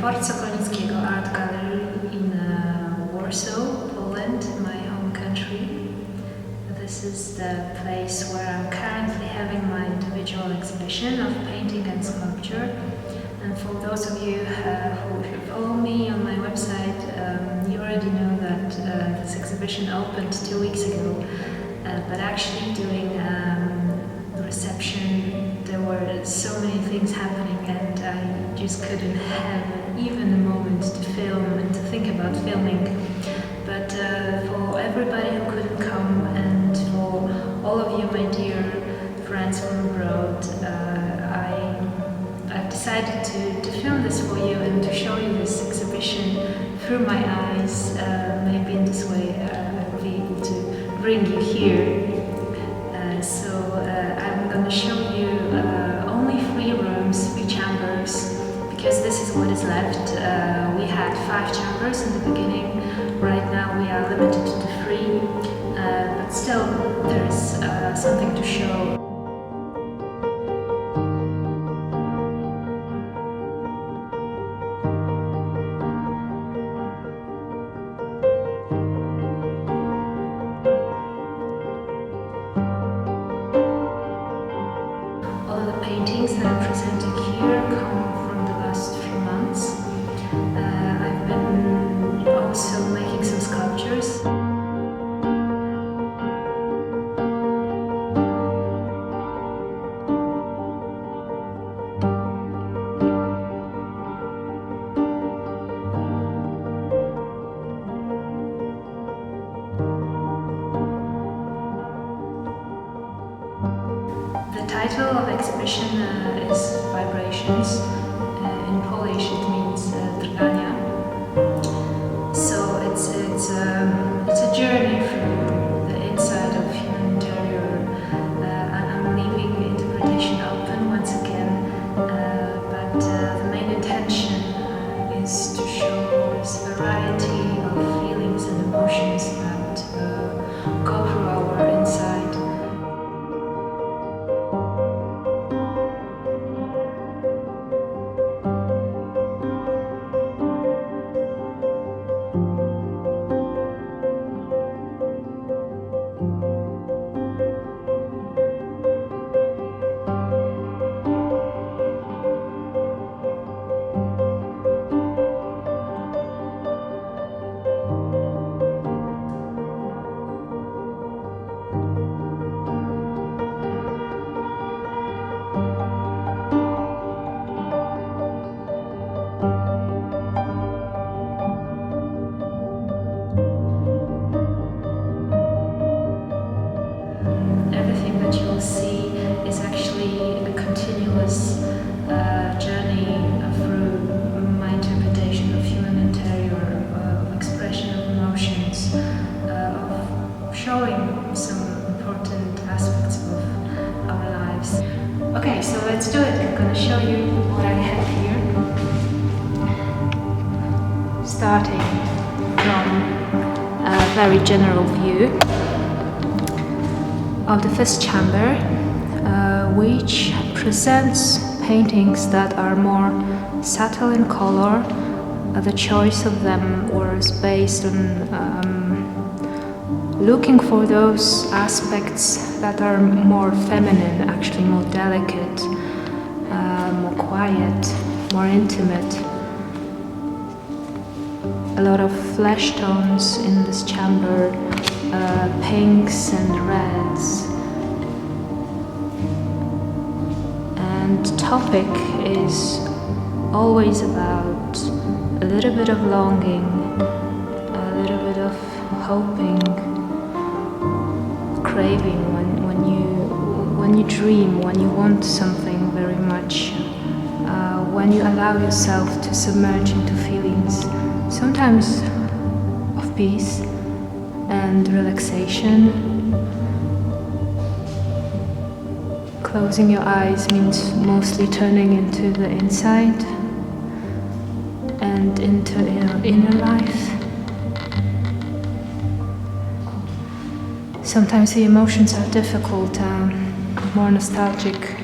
Sokolnickiego art gallery in Warsaw, Poland, my home country. This is the place where I'm currently having my individual exhibition of painting and sculpture. And for those of you who follow me on my website, you already know that this exhibition opened 2 weeks ago. But actually during the reception there were so many things happening and I just couldn't have even a moment to film and to think about filming. But for everybody who couldn't come and for all of you, my dear friends from abroad, I've decided to film this for you and to show you this exhibition through my eyes. Maybe in this way I'll be able to bring you here. I'm going to show you only 3 rooms, 3 chambers, because this is what is left. We had 5 chambers in the beginning. Right now we are limited to 3, but still there's something to show. Paintings that I'm presenting here come from the last few months. I've been also making some sculptures. The title of the exhibition is Vibrations. In Polish it means drgania. So it's a journey through the inside of human interior. I'm leaving interpretation open once again, but the main intention is to show this variety of feelings and emotions that go through our inside. See is actually a continuous journey through my interpretation of human interior, of expression of emotions, of showing some important aspects of our lives. Okay, so let's do it. I'm going to show you what I have here. Starting from a very general view of the first chamber, which presents paintings that are more subtle in color. The choice of them was based on looking for those aspects that are more feminine, actually more delicate, more quiet, more intimate. A lot of flesh tones in this chamber, pinks and reds. And the topic is always about a little bit of longing, a little bit of hoping, craving when you dream, when you want something very much, when you allow yourself to submerge into feelings, sometimes of peace and relaxation. Closing your eyes means mostly turning into the inside and into inner life. Sometimes the emotions are difficult, more nostalgic.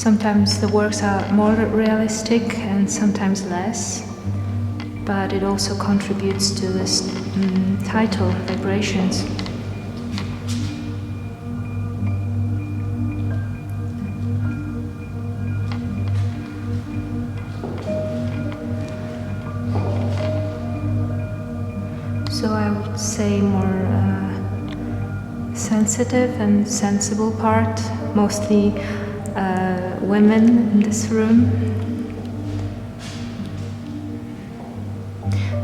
Sometimes the works are more realistic and sometimes less, but it also contributes to this title, Vibrations. So I would say more sensitive and sensible part, mostly women in this room.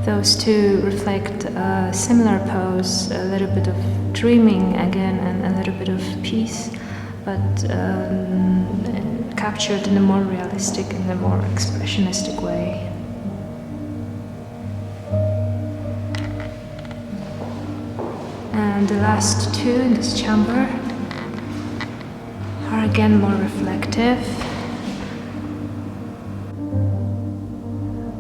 Those two reflect a similar pose, a little bit of dreaming again and a little bit of peace, but captured in a more realistic and a more expressionistic way. And the last two in this chamber are again more reflective.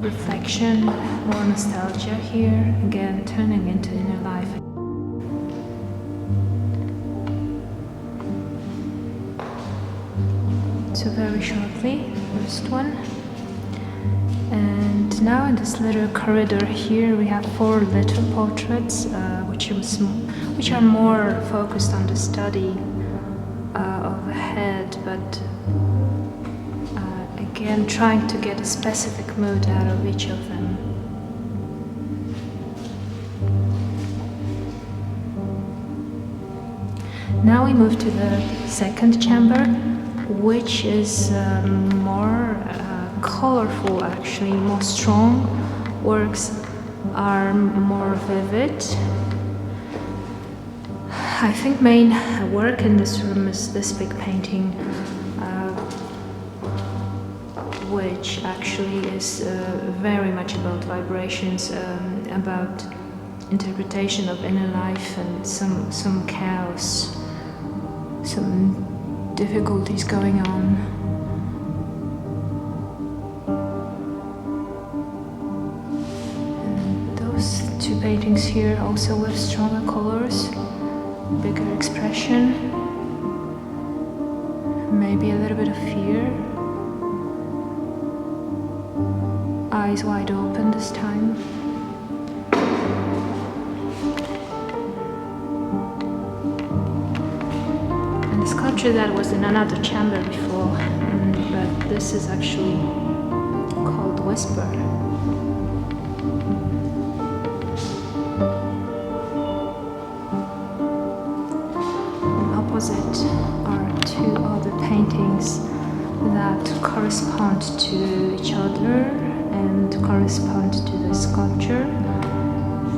Reflection, more nostalgia here, again turning into inner life. So very shortly, first one. And now in this little corridor here we have 4 little portraits which are more focused on the study of a head, but again trying to get a specific mood out of each of them. Now we move to the second chamber, which is more colorful, actually, more strong. Works are more vivid. I think main work in this room is this big painting, which actually is very much about vibrations, about interpretation of inner life and some chaos, some difficulties going on. And those 2 paintings here also with stronger colors, bigger expression, maybe a little bit of fear. Eyes wide open this time. And the sculpture that was in another chamber before, but this is actually called Whisper. Opposite are 2 other paintings that correspond to each other and correspond to the sculpture.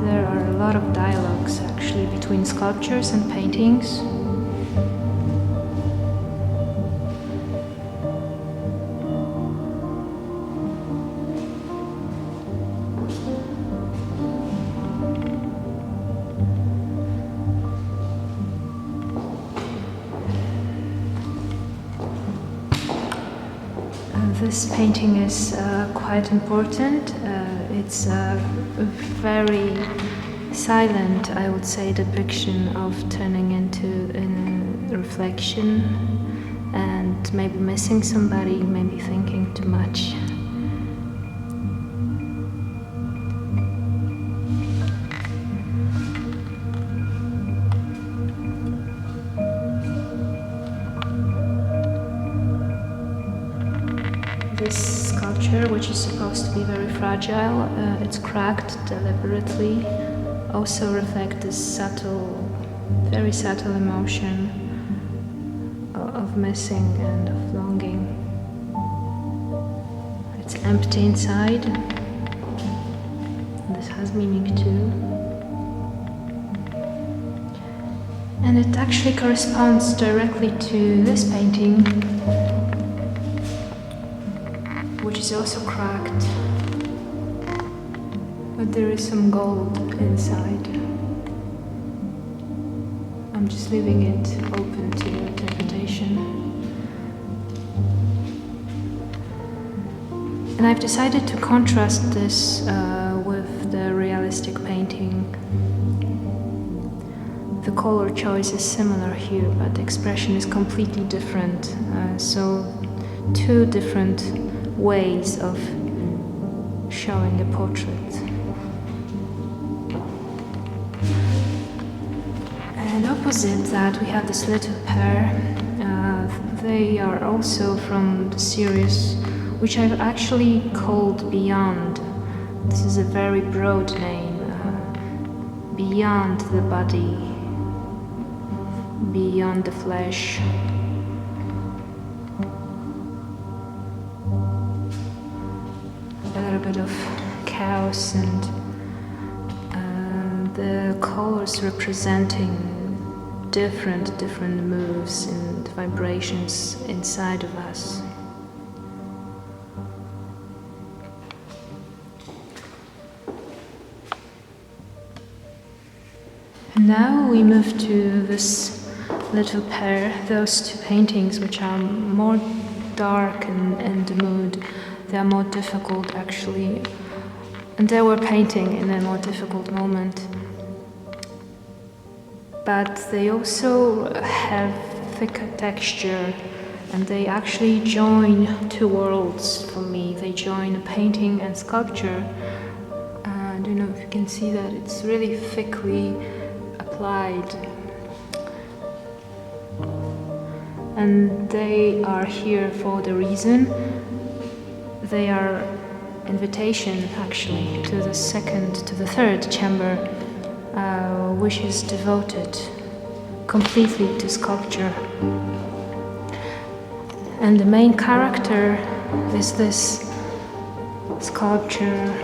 There are a lot of dialogues actually between sculptures and paintings. This painting is quite important. It's a very silent, I would say, depiction of turning into a reflection and maybe missing somebody, maybe thinking too much. This sculpture, which is supposed to be very fragile, it's cracked deliberately, also reflects this subtle, very subtle emotion of missing and of longing. It's empty inside. This has meaning too. And it actually corresponds directly to this painting, which is also cracked, but there is some gold inside. I'm just leaving it open to your interpretation. And I've decided to contrast this with the realistic painting. The color choice is similar here, but the expression is completely different. So two different ways of showing a portrait. And opposite that we have this little pair. They are also from the series which I've actually called Beyond. This is a very broad name. Beyond the body, beyond the flesh. A little bit of chaos and the colors representing different moves and vibrations inside of us. And now we move to this little pair, those two paintings which are more dark and the mood. They are more difficult actually, and they were painting in a more difficult moment. But they also have thicker texture, and they actually join two worlds for me. They join painting and sculpture. I don't know if you can see that, it's really thickly applied. And they are here for the reason. They are invitation actually to the third chamber, which is devoted completely to sculpture. And the main character is this sculpture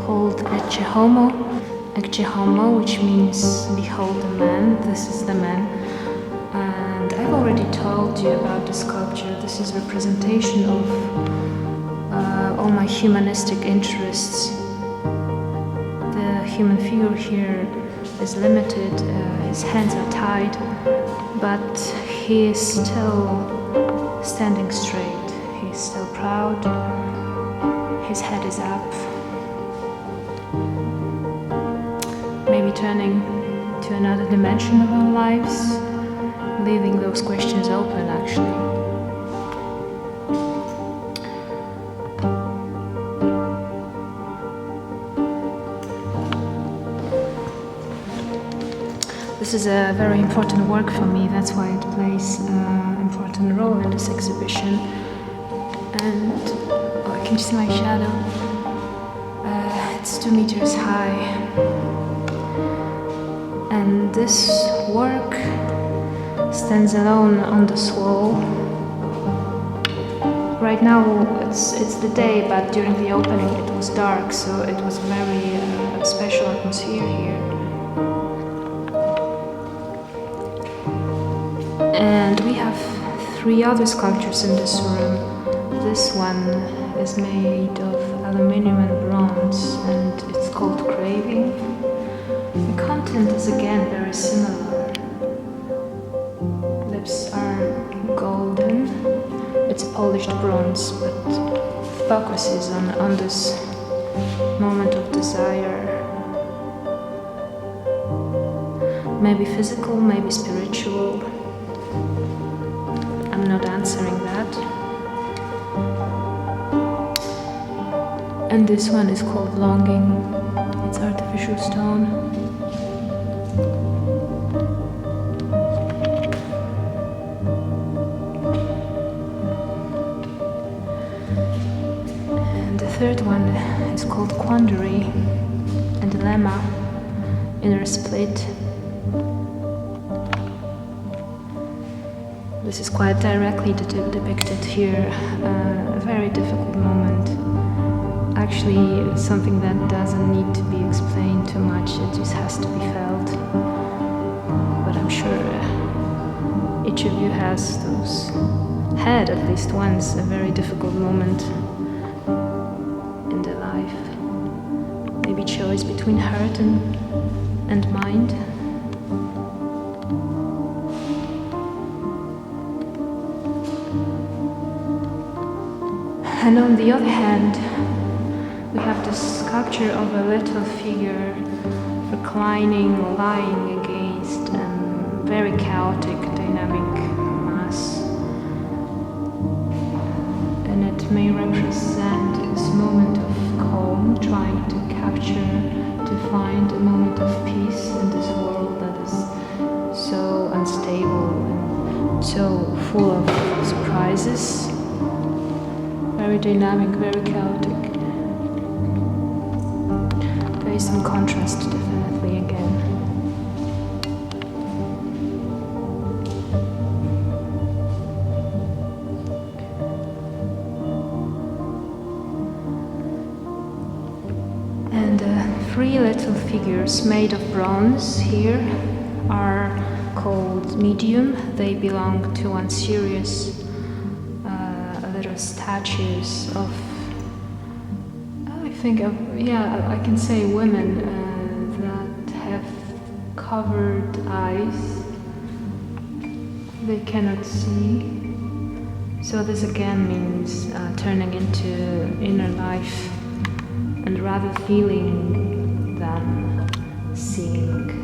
called Ecce Homo, which means behold the man. This is the man. And I've already told you about the sculpture. This is representation of all my humanistic interests. The human figure here is limited, his hands are tied, but he is still standing straight, he's still proud, his head is up, maybe turning to another dimension of our lives, leaving those questions open actually. This is a very important work for me, that's why it plays an important role in this exhibition. And I can see my shadow. It's 2 meters high. And this work stands alone on this wall. Right now it's the day, but during the opening it was dark, so it was very special atmosphere here. And we have 3 other sculptures in this room. This one is made of aluminium and bronze, and it's called Quivering. The content is again very similar. Lips are golden. It's polished bronze, but focuses on this moment of desire. Maybe physical, maybe spiritual. I'm not answering that. And this one is called Longing. It's artificial stone. And the third one is called Quandary and Dilemma, Inner Split. This is quite directly depicted here, a very difficult moment. Actually, something that doesn't need to be explained too much, it just has to be felt. But I'm sure each of you has had at least once a very difficult moment in their life. Maybe choice between heart and mind. And on the other hand, we have this sculpture of a little figure reclining, lying against a very chaotic, dynamic mass. it may represent this moment of calm, trying to capture, to find a moment of peace in this world that is so unstable and so full of surprises. Very dynamic, very chaotic. There is some contrast definitely again. And three little figures made of bronze here are called medium. They belong to one series, little statues of, I can say women that have covered eyes. They cannot see. So this again means turning into inner life and rather feeling than seeing.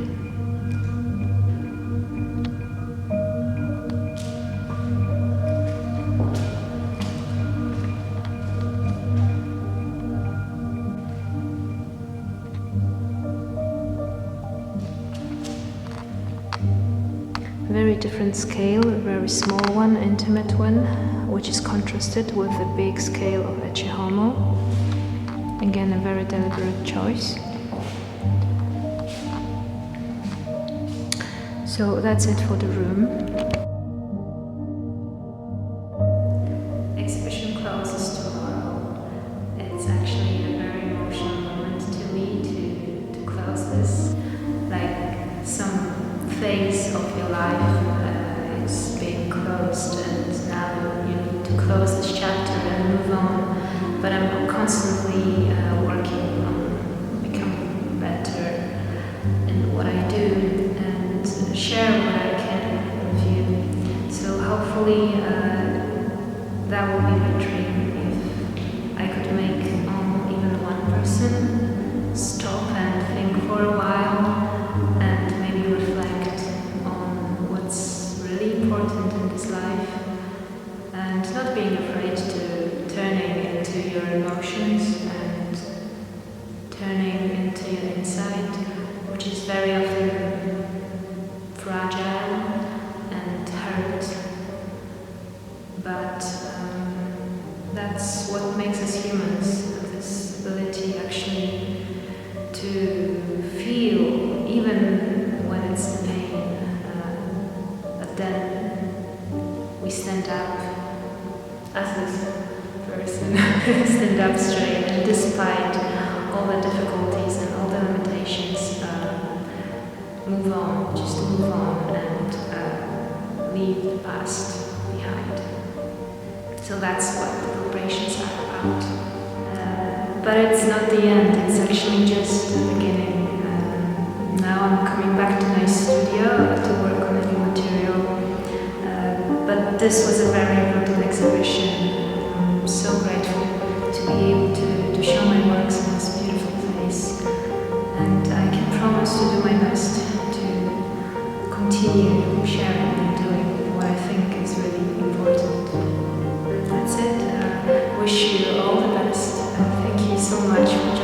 Very different scale, a very small one, intimate one, which is contrasted with the big scale of Ecce Homo. Again, a very deliberate choice. So that's it for the room. Exhibition closes tomorrow. It's actually a very emotional moment to me to close this. Like some phase of your life is being closed, and now you need to close this chapter and move on. But I'm constantly working on becoming better in what I do and share what I can with you. So hopefully that will be my dream, if I could make even one person stop and think for a while and maybe reflect on what's really important in this life, and not being afraid to turning into your emotions and turning into your insight, which is very often fragile and hurt. But that's what makes us humans, this ability actually to feel even when it's the pain. But then we stand up as this person, stand up straight, and despite all the difficulties and all the limitations, move on, just move on and leave the past behind. So that's what the vibrations are about. But it's not the end, it's actually just the beginning. Now I'm coming back to my studio to work on a new material. But this was a very important exhibition. I'm so grateful to be able to show my works in this beautiful place. And I can promise to do my best to continue sharing and doing what I think is really important. That's it. Wish you all the best. Thank you so much for